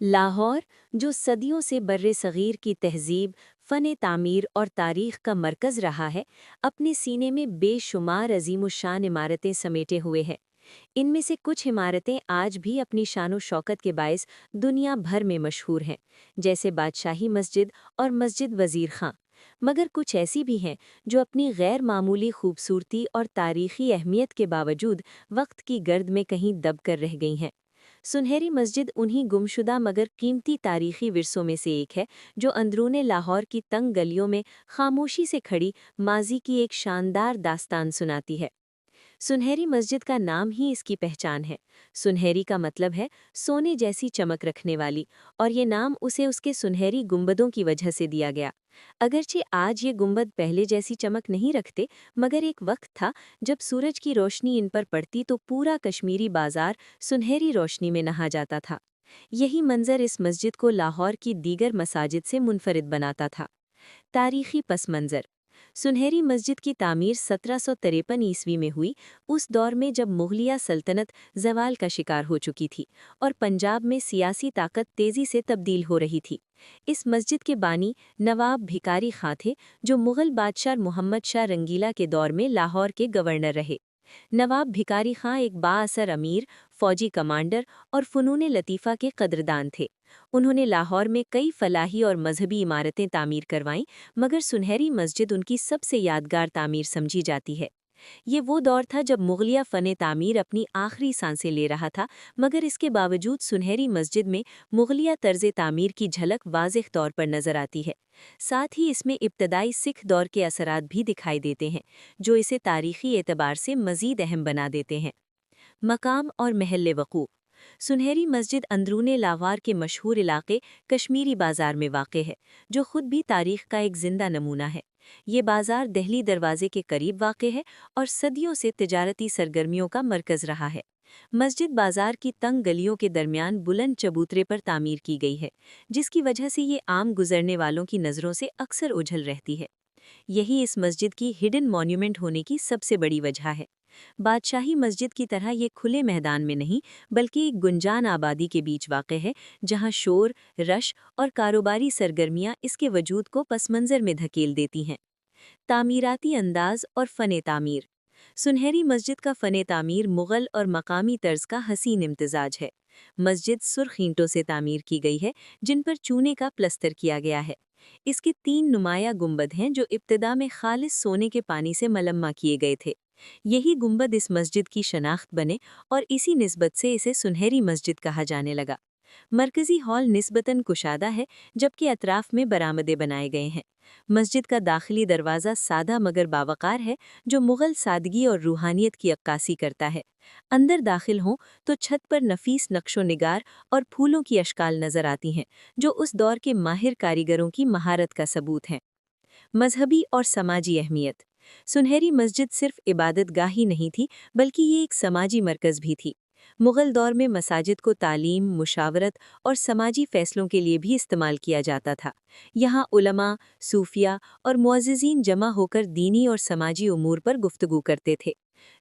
लाहौर, जो सदियों से बर्रे सगीर की तहज़ीब, फ़न तामीर और तारीख़ का मरकज़ रहा है, अपने सीने में बेशुमार अज़ीमुश्शान इमारतें समेटे हुए है। इनमें से कुछ इमारतें आज भी अपनी शान व शौकत के बायस दुनिया भर में मशहूर हैं, जैसे बादशाही मस्जिद और मस्जिद वज़ीर खां। मगर कुछ ऐसी भी हैं जो अपनी गैर मामूली खूबसूरती और तारीख़ी अहमियत के बावजूद वक्त की गर्द में कहीं दब कर रह गई हैं। सुनहरी मस्जिद उन्हीं गुमशुदा मगर कीमती तारीख़ी विरसों में से एक है, जो अंदरूने लाहौर की तंग गलियों में खामोशी से खड़ी माजी की एक शानदार दास्तान सुनाती है। सुनहरी मस्जिद का नाम ही इसकी पहचान है। सुनहरी का मतलब है सोने जैसी चमक रखने वाली, और ये नाम उसे उसके सुनहरी गुंबदों की वजह से दिया गया। अगरचे आज ये गुंबद पहले जैसी चमक नहीं रखते, मगर एक वक्त था जब सूरज की रोशनी इन पर पड़ती तो पूरा कश्मीरी बाजार सुनहरी रोशनी में नहा जाता था। यही मंजर इस मस्जिद को लाहौर की दीगर मसाजिद से मुनफरिद बनाता था। तारीखी पस मंज़र। सुनहरी मस्जिद की तामीर 1753 ईस्वी में हुई, उस दौर में जब मुगलिया सल्तनत ज़वाल का शिकार हो चुकी थी और पंजाब में सियासी ताकत तेज़ी से तब्दील हो रही थी। इस मस्जिद के बानी नवाब भिकारी खां थे, जो मुग़ल बादशाह मुहम्मद शाह रंगीला के दौर में लाहौर के गवर्नर रहे। नवाब भिकारी खां एक बाअसर अमीर, फौजी कमांडर और फ़नून लतीफ़ा के कद्रदान थे। उन्होंने लाहौर में कई फलाही और मजहबी इमारतें तामीर करवाईं, मगर सुनहरी मस्जिद उनकी सबसे यादगार तामीर समझी जाती है। ये वो दौर था जब मुगलिया फ़न तामीर अपनी आखिरी सांसें ले रहा था, मगर इसके बावजूद सुनहरी मस्जिद में मुगलिया तर्ज तामीर की झलक वाज़ेह तौर पर नज़र आती है। साथ ही इसमें इब्तदाई सिख दौर के असरात भी दिखाई देते हैं, जो इसे तारीख़ी एतबार से मज़ीद अहम बना देते हैं। मकाम और महल वक़ू। सुनहरी मस्जिद अंदरूने लाहौर के मशहूर इलाके कश्मीरी बाज़ार में वाक़ है, जो ख़ुद भी तारीख़ का एक ज़िंदा नमूना है। ये बाज़ार दहली दरवाज़े के करीब वाक़ है और सदियों से तिजारती सरगर्मियों का मरकज़ रहा है। मस्जिद बाज़ार की तंग गलियों के दरमियान बुलंद चबूतरे पर तामीर की गई है, जिसकी वजह से ये आम गुज़रने वालों की नज़रों से अक्सर उझल रहती है। यही इस मस्जिद की हिडन मॉन्यूमेंट होने की सबसे बड़ी वजह है। बादशाही मस्जिद की तरह ये खुले मैदान में नहीं, बल्कि एक गुंजान आबादी के बीच वाक़ है, जहाँ शोर, रश और कारोबारी सरगर्मियाँ इसके वजूद को पसमंज़र में धकेल देती हैं। तामीराती अंदाज और फ़न तामीर। सुनहरी मस्जिद का फ़न तामीर मुग़ल और मकामी तर्ज का हसीन इम्तिजाज है। मस्जिद सुर्ख ईंटों से तामीर की गई है, जिन पर चूने का प्लस्तर किया गया है। इसके 3 नुमाया गुंबद हैं, जो इब्तिदा में खालिस सोने के पानी से मलम्मा किए गए थे। यही गुंबद इस मस्जिद की शनाख्त बने और इसी निस्बत से इसे सुनहरी मस्जिद कहा जाने लगा। मरकज़ी हॉल निस्बतन कुशादा है, जबकि अतराफ में बरामदे बनाए गए हैं। मस्जिद का दाखिली दरवाज़ा सादा मगर बावकार है, जो मुग़ल सादगी और रूहानियत की अक्कासी करता है। अंदर दाखिल हों तो छत पर नफीस नक्शो निगार और फूलों की अशकाल नज़र आती हैं, जो उस दौर के माहिर कारीगरों की महारत का सबूत हैं। मजहबी और समाजी अहमियत। सुनहरी मस्जिद सिर्फ इबादत गाह ही नहीं थी, बल्कि ये एक समाजी मरकज़ भी थी। मुग़ल दौर में मसाजिद को तालीम, मुशावरत और समाजी फ़ैसलों के लिए भी इस्तेमाल किया जाता था। यहाँ उलमा, सूफिया और मुअज़्ज़िज़ीन जमा होकर दीनी और समाजी उमूर पर गुफ्तगू करते थे।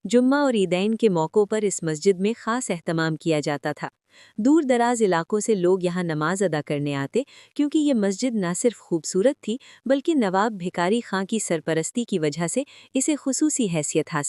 जुम्मा और ईदैन के मौक़ों पर इस मस्जिद में ख़ास एहतमाम किया जाता था। दूर दराज इलाकों से लोग यहाँ नमाज अदा करने आते, क्योंकि ये मस्जिद न सिर्फ खूबसूरत थी, बल्कि नवाब भिकारी खां की सरपरस्ती की वजह से इसे खुसूसी हैसियत हासिल